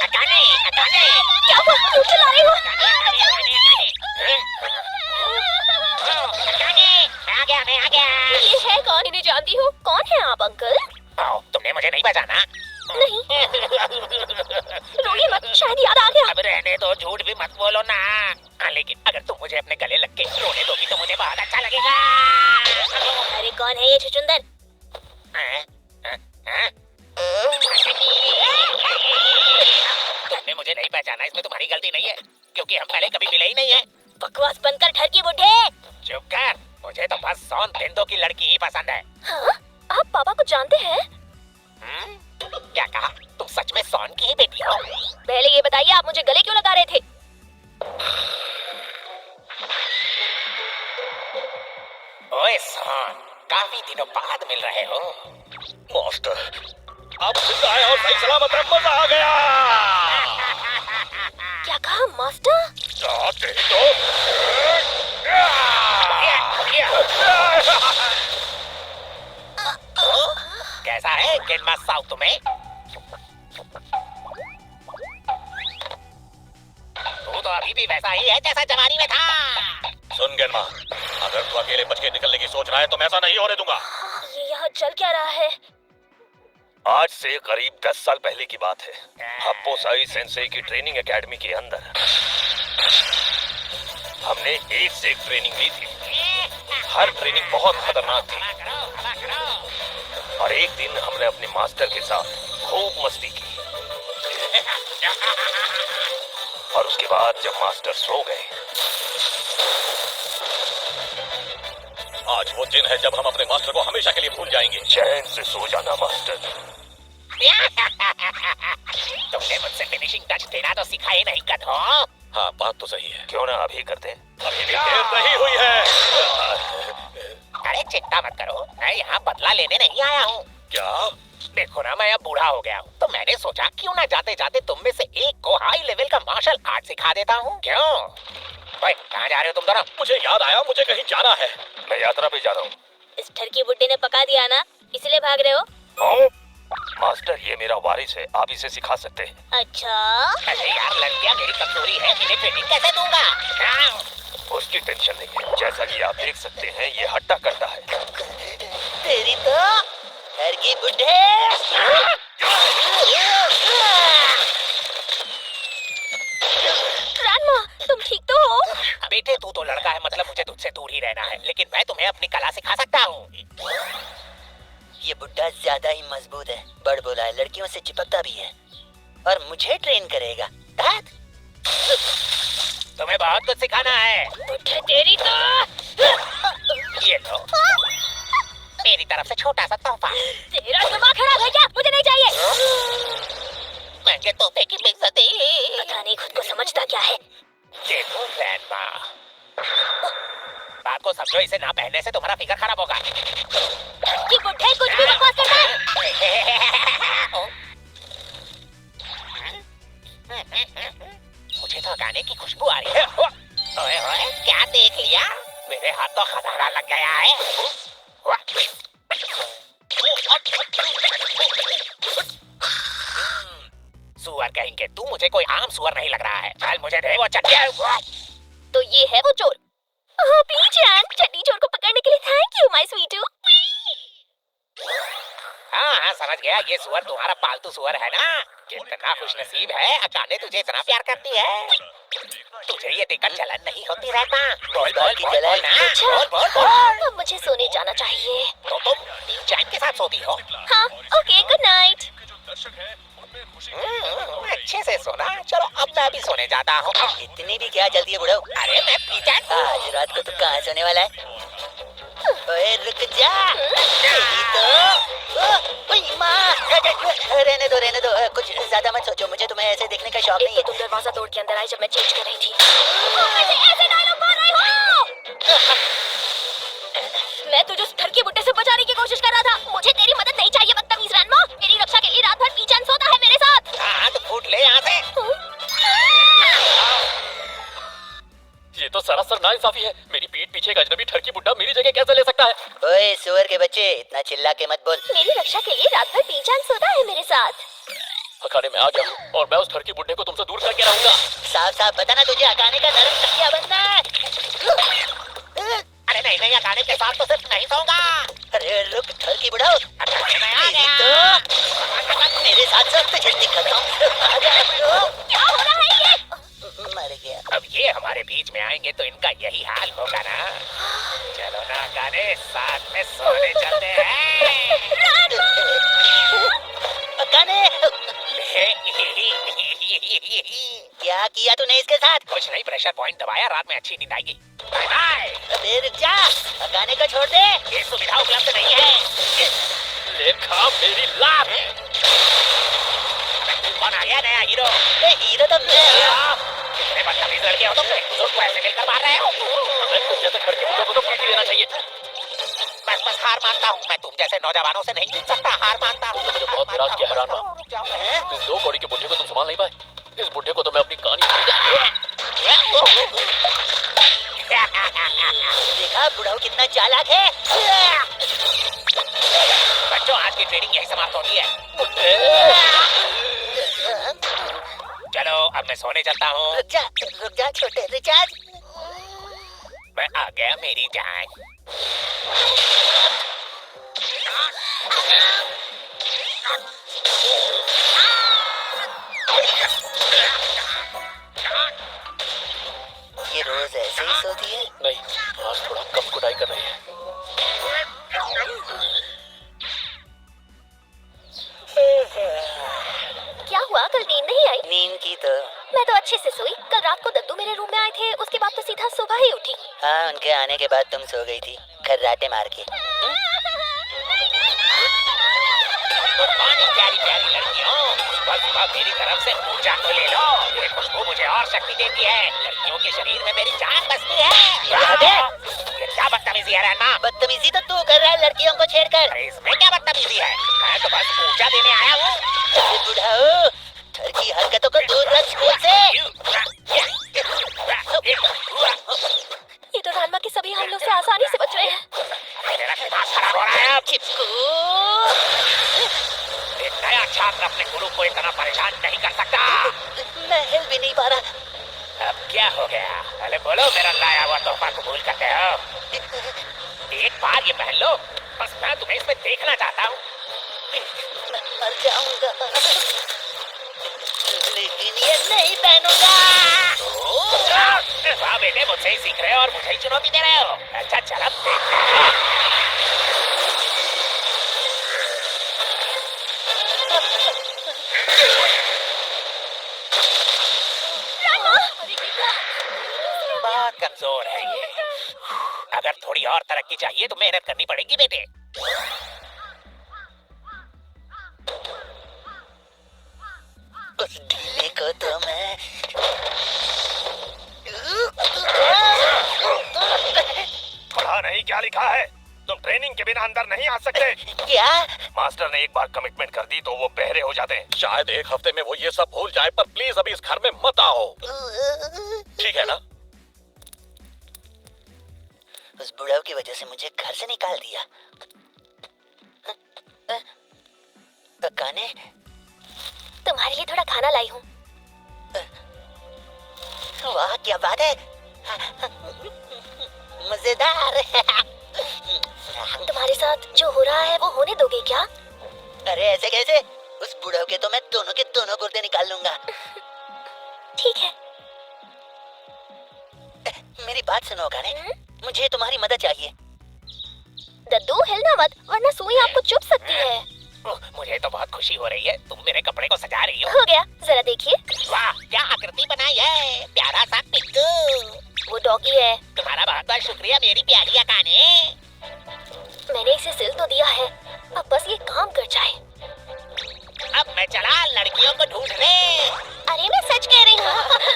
Akane, Akane. क्या हुआ? क्यों चिल्ला रही हो? मैं आ गया। ये है कौन? इन्हें जानती हो? कौन है आप अंकल? तुमने मुझे नहीं पहचाना? नहीं। रोइए मत, शायद याद आ गया। अब रहने दो, झूठ भी मत बोलो ना। लेकिन अगर तुम मुझे अपने गले लग के रोने दोगी तो मुझे बहुत अच्छा लगेगा। अरे कौन है ये छुचुंदर? तुमने मुझे नहीं पहचाना, इसमें तुम्हारी गलती नहीं है, क्योंकि हम पहले कभी मिले ही नहीं है। बकवास बनकर ठरकी बुढ़े। चुप कर, मुझे तो बस सोन तेंदो की लड़की ही पसंद है। हाँ? आप पापा को जानते हैं? क्या कहा? तुम सच में सोन की ही बेटी हो? पहले ये बताइए, आप मुझे गले क्यों लगा रहे थे? ओए सोन, काफी दिनों बाद मिल रहे हो। मास्टर, आप जिंदा हैं और सही सलामत हैं, मजा आ गया। क्या कहा मास्टर? तेरी तो कैसा है गेंडमा साउथ तुम्हें? तू तो अभी भी वैसा ही है जैसा जवानी में था। सुन गेनमा, अगर तू अकेले बच के निकलने की सोच रहा है तो मैं ऐसा नहीं होने दूंगा। ये यहाँ चल क्या रहा है? आज से करीब 10 साल पहले की बात है। हप्पो साई सेंसेई की ट्रेनिंग एकेडमी के अंदर हमने एक से एक ट्रेनिंग ली थी। हर ट्रेनिंग बहुत खतरनाक थी और एक दिन हमने अपने मास्टर के साथ खूब मस्ती की। और उसके बाद जब मास्टर सो गए, आज वो दिन है जब हम अपने मास्टर को हमेशा के लिए भूल जाएंगे। चैन से सो जाना मास्टर। तुमने मुझसे फिनिशिंग टच देना तो सिखा ही नहीं गधो। हाँ, बात तो सही है। क्यों ना अभी करते? अभी भी देर नहीं हुई है। अरे चिंता मत करो, मैं यहाँ बदला लेने नहीं आया हूँ। क्या? देखो ना, मैं अब बूढ़ा हो गया हूँ, तो मैंने सोचा क्यों ना जाते जाते तुम में से एक को हाई लेवल का मार्शल आर्ट सिखा देता हूँ। क्यों? भाई कहाँ जा रहे हो तुम दोनों? मुझे याद आया, मुझे कहीं जाना है। मैं यात्रा पे जा रहा हूँ। इस ठरकी बुड्ढे ने पका दिया ना, इसलिए भाग रहे हो? मास्टर, ये मेरा वारिस है, आप इसे सिखा सकते हैं। अच्छा? अरे यार, लड़कियाँ मेरी कमजोरी है, इन्हें ट्रेनिंग कैसे दूंगा? उसकी टेंशन नहीं है, जैसा कि आप देख सकते हैं ये हट्टा कट्टा है। तेरी तो ठरकी बुड्ढे। ग्रैंडमा, तुम ठीक तो हो? बेटे तू तो लड़का है, मतलब मुझे तुझसे दूर ही रहना है, लेकिन मैं तुम्हें अपनी कला सिखा सकता हूँ। ये बुड्ढा ज्यादा ही मजबूत है, बड़ बोला है, लड़कियों से चिपकता भी है और मुझे ट्रेन करेगा। तुम्हें बहुत कुछ सिखाना है। बुड्ढे तेरी तो। ये लो, मेरी तरफ से छोटा सा तोहफा। तेरा दिमाग खराब है क्या? मुझे नहीं चाहिए। महंगे तोहफे की बेइज्जती। पता नहीं खुद को समझता क्या है। देखो ग्रैंडमा, बात को समझो, इसे ना पहनने से तुम्हारा फिगर खराब होगा। कि बुड्ढे कुछ भी बकवास करता है। मुझे तो गाने की खुशबू आ रही है। ओए ओए, क्या देख लिया? मेरे हाथ तो खदारा लग गया है। सुअर कहेंगे, तू मुझे कोई आम सुअर नहीं लग रहा है। चल मुझे दे वो चटिया। तो ये है वो चोर। पीचान, चड्डी चोर को पकड़ने के लिए थैंक यू माय स्वीटू। हाँ, समझ गया, ये सुअर तुम्हारा पालतू सुअर है ना? कितना खुशनसीब है, अकाने तुझे इतना प्यार करती है। तुझे ये देखकर जलन नहीं होती रहता? बोल बोल बोल बोल ना, बोल बोल बोल। अब मुझे सोने जाना चाहिए। तो तुम पीचान के साथ सोती हो? हाँ, ओके, गुड नाइट। अच्छे से सोना। चलो अब मैं भी सोने जाता हूँ। इतनी भी क्या जल्दी है बुढ़ो? अरे मैं पीचान। आज रात को तू कहाँ सोने वाला है? ओए रुक जा। तेरी तो ओए माँ, रहने दो, कुछ ज्यादा मत सोचो, मुझे तुम्हें ऐसे देखने का शौक नहीं है। तुम दरवाजा तोड़ के अंदर आई जब मैं चेंज कर रही थी। ऐसे डायलॉग बोल रही हो? मैं तुझे उस ठरकी बुड्ढे से बचाने की कोशिश कर रहा था। मुझे तेरी मदद नहीं चाहिए बदतमीज ग्रैंडमा। मेरी रक्षा के लिए रात भर पीचान सोता है मेरे साथ। हाँ तो फूट ले यहाँ से। ये तो सरासर नाइंसाफी है। मेरी पीठ पीछे एक अजनबी ठरकी बुड्ढा मेरी जगह कैसे ले सकता है? ओए सुअर के बच्चे, इतना चिल्ला के मत बोल। मेरी रक्षा के लिए रात भर पीचान सोता है मेरे साथ। अकाने में आ गया हूँ और मैं उस घर की बुड्ढे को तुमसे दूर करके रहूंगा। साफ साफ बताना तुझे अकाने का नरम तकिया बनना है। अरे नहीं नहीं, अकाने के साथ तो सिर्फ नहीं सोऊंगा। अरे रुक ठर की बुढ़ाओ, मैं आ तेरी गया। तो मेरे साथ साथ तुझे दिखाता हूँ। आजा तो। क्या हो रहा है ये? मर गया। अब ये हमारे बीच में आएंगे तो इनका यही हाल होगा ना। चलो ना अकाने, साथ में सोने चलते हैं। अकाने क्या किया तूने इसके साथ? कुछ नहीं, प्रेशर पॉइंट दबाया, रात में अच्छी नींद आएगी। Bye bye. अबे रुक जा, अकाने को छोड़ दे। ये सुविधा उपलब्ध नहीं है। लेखा मेरी लात। कौन आ गया नया हीरो? ए, हीरो तो मैं हूँ। कितने बदतमीज लड़के हो तुम, बुजुर्ग को ऐसे मिलकर मार रहे हो। तुम जैसे घर के बुड्ढों को तो पीट ही देना चाहिए। बस बस हार मानता हूँ, मैं तुम जैसे नौजवानों से नहीं जीत सकता। हार मानता हूँ। तुमने मुझे बहुत निराश किया हैरान माँ। रुक जाओ। हैं? इस 2 कौड़ी के बुड्ढे को तुम संभाल नहीं पाए। इस बुड्ढे को तो मैं अपनी कहानी देखा बुढ़ाऊ कितना चालाक है। बच्चों, आज की ट्रेनिंग यही समाप्त होती है। चलो अब मैं सोने चलता हूँ। रुक जा छोटे रिचार्ज। मैं आ गया मेरी जान। ये रोज ऐसे ही सोती है? नहीं, आज थोड़ा कम कुटाई कर रही है। क्या हुआ, कल नींद नहीं आई? नींद की तो। मैं तो अच्छे से सोई। कल रात को दद्दू मेरे रूम में आए थे, उसके बाद तो सीधा सुबह ही उठी। हाँ, उनके आने के बाद तुम सो गई थी खर्राटे मार के। गुड मॉर्निंग प्यारी प्यारी लड़कियों। सुबह सुबह मेरी तरफ से ऊर्जा तो ले लो। ये खुशबू मुझे और शक्ति देती है। लड़कियों के शरीर में मेरी जान बसती है। ये क्या बदतमीजी है रहना? बदतमीजी तो तू कर रहा है लड़कियों को छेड़कर। अरे इसमें क्या बदतमीजी है? मैं तो बस ऊर्जा देने आया हूँ। अरे बुढ़ाओ, घर की हरकतों को दूर रख स्कूल से। ये तो रानमा के सभी हमलों से आसानी से बच रहे हैं। मेरा दिमाग खराब हो रहा है अब। चिपकू। एक नया छात्र अपने गुरु को इतना परेशान नहीं कर सकता। मैं हिल भी नहीं पा रहा। अब क्या हो गया? अरे बोलो, मेरा लाया हुआ तोहफा कबूल करते हो? एक बार ये पहन लो, बस मैं तुम्हें इसमें देखना चाहता हूँ। मैं मर जाऊंगा, लेकिन ये नहीं पहनूंगा। वाह बेटे, मुझसे ही सीख रहे हो और मुझे ही चुनौती दे रहे हो। अच्छा चल अब देखते हैं। बहुत कमजोर है ये। अगर थोड़ी और तरक्की चाहिए तो मेहनत करनी पड़ेगी बेटे। उस ढीले को तो मैं। पढ़ा नहीं क्या लिखा है? तुम ट्रेनिंग के बिना अंदर नहीं आ सकते। क्या? मास्टर ने एक बार कमिटमेंट कर दी तो वो बहरे हो जाते हैं। शायद एक हफ्ते में वो ये सब भूल जाए, पर प्लीज अभी इस घर में मत आओ, ठीक है ना? उस बुढ़ाऊ की वजह से मुझे घर से निकाल दिया। काने, तुम्हारे लिए थोड़ा खाना लाई हूँ। वाह क्या बात है, मजेदार। तुम्हारे साथ जो हो रहा है वो होने दोगे क्या? अरे ऐसे कैसे? उस बुढ़ाऊ के तो मैं दोनों के दोनों गुर्दे निकाल लूंगा। ठीक है। मेरी बात सुनो काने, मुझे तुम्हारी मदद चाहिए। दद्दू हिलना मत, वरना सुई आपको चुभ सकती है। मुझे तो बहुत खुशी हो रही है, तुम मेरे कपड़े को सजा रही हो। हो गया, जरा देखिए। वाह क्या आकृति बनाई है, प्यारा सा पिग्गू। वो डॉगी है। तुम्हारा बहुत बहुत शुक्रिया मेरी प्यारी अकाने। मैंने इसे सिल तो दिया है, अब बस ये काम कर जाए। अब मैं चला लड़कियों को ढूंढने। अरे मैं सच कह रही हूँ,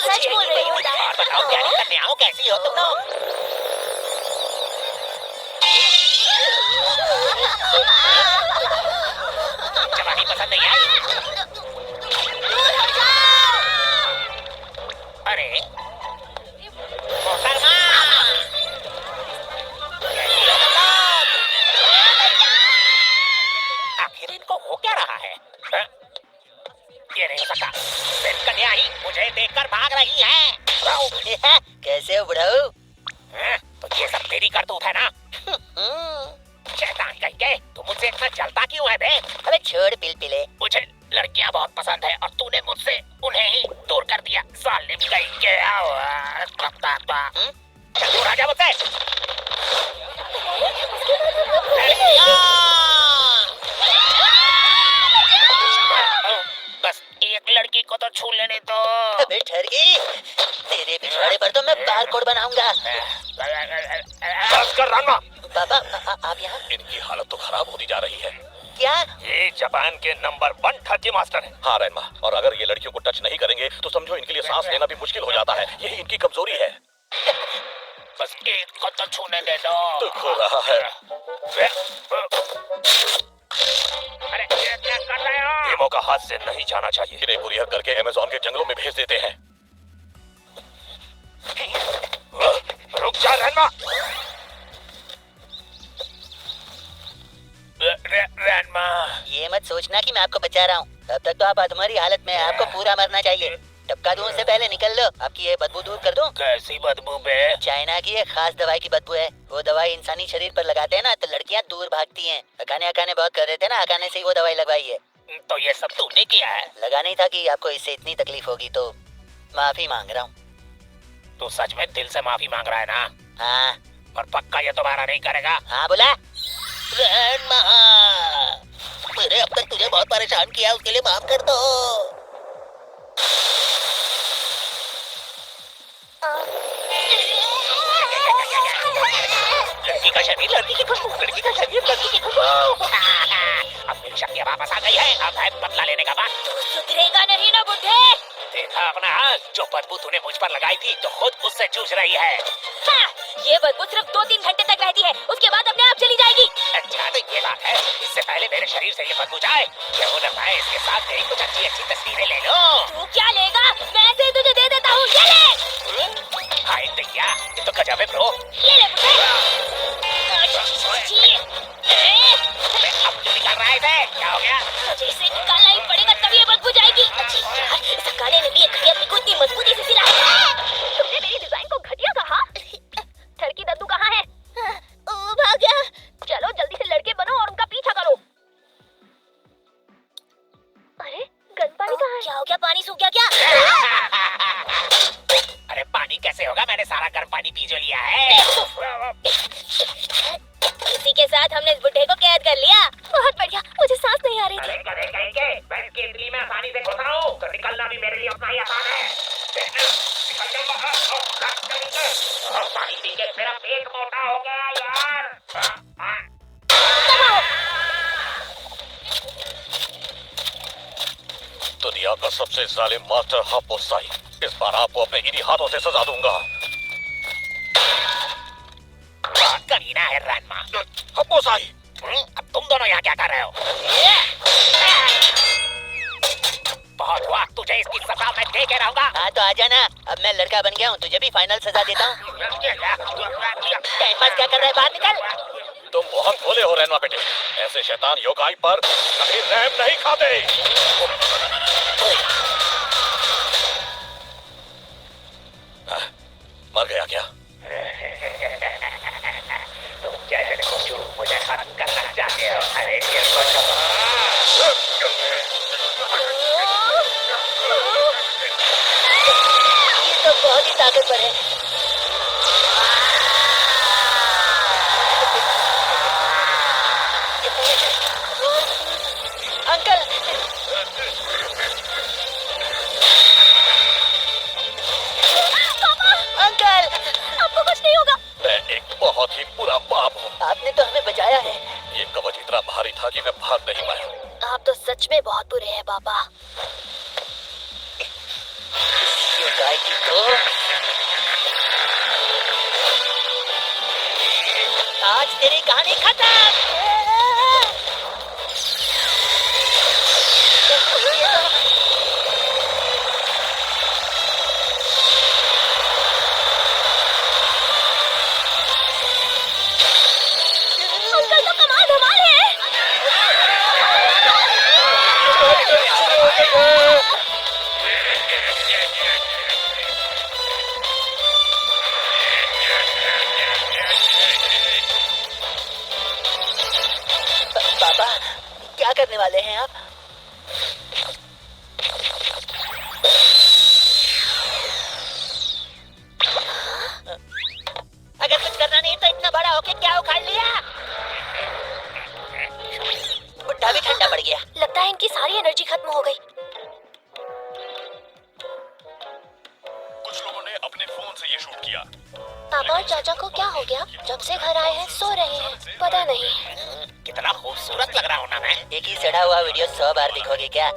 सच बोल रही हूँ। और बताओ प्यारी कन्याओं, कैसी हो तुम लोग? जवानी पसंद नहीं आई? अरे मोहतरमा, कैसी हो तुम लोग? आखिर इनको हो क्या रहा है? भाग रही हैं। कैसे हो बुढ़ऊ? तो ये सब तेरी करतूत है ना? शैतान कहीं के, तू मुझसे इतना जलता क्यों है बे? अबे छोड़ पिलपिले। मुझे लड़कियां बहुत पसंद है और तूने मुझसे उन्हें ही दूर कर दिया। जालिम कहीं के। चल दूर आ जा मुझसे। बस एक लड़की को तो छू लेने दो। अबे ठहर गई, तेरे पिछवाड़े पर तो मैं बारकोड बनाऊंगा। बस कर रामा। पापा आप यहाँ? इनकी हालत तो खराब होती जा रही है। क्या? ये जापान के नंबर 1 ठगी मास्टर हैं। हाँ रैनमा, और अगर ये लड़कियों को टच नहीं करेंगे तो समझो इनके लिए सांस लेना भी मुश्किल हो जाता है। यही इनकी कमजोरी है। बस एक को तो छूने दे दो। दुख हो रहा है। अरे ये क्या कर रहे हो? ये मौका हाथ से नहीं जाना चाहिए। इन्हें कुरियर करके अमेज़न के जंगलों में भेज देते हैं। रुक जा रैनमा। रैनमा, ये मत सोचना कि मैं आपको बचा रहा हूँ। तब तक तो आप अधमरी हालत में हैं। आपको पूरा मरना चाहिए। टपका दूं उससे पहले निकल लो। आपकी ये बदबू दूर कर दूं? कैसी बदबू बे? चाइना की एक खास दवाई की बदबू है। वो दवाई इंसानी शरीर पर लगाते हैं ना तो लड़कियां दूर भागती हैं। अकाने बहुत कर रहे थे ना, अकाने से ही वो दवाई लगवाई है। तो ये सब तूने किया है? लगा नहीं था कि आपको इससे इतनी तकलीफ होगी, तो माफी मांग रहा हूँ। तू सच में दिल से माफी मांग रहा है ना? हाँ। और पक्का ये दोबारा नहीं करेगा? हाँ बोला। मैंने अब तक तुझे बहुत परेशान किया, उसके लिए माफ कर दो। लड़की का शरीर, लड़की की खुशबू, लड़की का शरीर, लड़की की खुशबू। अब मेरी शक्तियाँ वापस आ गई है। अब है बदला लेने का वक्त। सुधरेगा नहीं ना बुढ़े। देखा अपना हाथ, जो बदबू तूने मुझ पर लगाई थी तो खुद उससे जूझ रही है। हाँ, ये बदबू सिर्फ 2-3 घंटे तक रहती है, उसके बाद अपने आप चली जाएगी। अच्छा तो ये बात है। इससे पहले मेरे शरीर से ये बदबू जाए, क्यों न मैं इसके साथ तेरी कुछ अच्छी अच्छी तस्वीरें ले लूं। तू क्या लेगा? मैं ऐसे ही तुझे दे देता हूँ। ये ले। हाय दैया, ये तो गजब है ब्रो। ये ले बुढ़े। अब क्यों निकाल रहा है इसे? क्या हो गया? मुझे इसे निकालना ही पड़ेगा, तभी ये बदबू जाएगी। यार, इस अकाले ने भी एक घड़िया अपनी को इतनी मजबूती से सिलाया है। तुमने मेरी डिजाइन को घटिया कहा? ठरकी दद्दू कहाँ है? वो भाग गया। चलो जल्दी से लड़के बनो और उनका पीछा करो। अरे गर्म पानी कहाँ है? क्या हो गया? पानी सूख गया क्या? अरे पानी कैसे होगा? मैंने सारा गर्म पानी पी जो लिया है। इसी के साथ हमने इस बुढ़े को कैद कर लिया। बहुत बढ़िया, मुझे सांस नहीं आ रही थी। अरे कहेंगे, मैं इसके इडली में आसानी से घुस रहा हूँ, तो निकलना भी मेरे लिए उतना ही आसान है। पानी पी के मेरा पेट मोटा हो गया यार। दुनिया का सबसे जालिम मास्टर हापोसाई, इस बार आपको अपने इन्हीं हाथों से सजा दूंगा। करीना है रैनमा। हापोसाई, अब तुम दोनों यहाँ क्या कर रहे हो? बहुत हुआ, तुझे इसकी सजा मैं दे के रहूंगा। हाँ तो आ जाना। अब मैं लड़का बन गया हूँ, तुझे भी फाइनल सजा देता हूँ। टाइम पास क्या कर रहा है? बाहर निकल। तुम बहुत भोले हो रैनमा बेटे। ऐसे शैतान योगाई पर कभी रहम नहीं खाते। मर गया क्या? तुम जैसे को मुझे खत्म करना चाहते हो। अरे ये तो बहुत ही ताकतवर है। अंकल, अंकल, आपको कुछ नहीं होगा। मैं एक बहुत ही बुरा बाप हूँ। आपने तो हमें बचाया है। ये कवच इतना भारी था कि मैं भाग नहीं पाया। आप तो सच में बहुत बुरे हैं पापा। योगाई की तो आज तेरी कहानी खत्म। अंकल तो कमाल धमाल है। मेहनत करना नहीं तो इतना बड़ा होके क्या उखाड़ लिया? बुढ़ा भी ठंडा पड़ गया। लगता है इनकी सारी एनर्जी खत्म हो गई। कुछ लोगों ने अपने फोन से ये शूट किया। पापा और चाचा को क्या हो गया? जब से घर आए हैं सो रहे हैं, पता नहीं। कितना खूबसूरत लग रहा हूँ ना मैं। एक ही सड़ा हुआ वीडियो 100 बार दिखोगे क्या?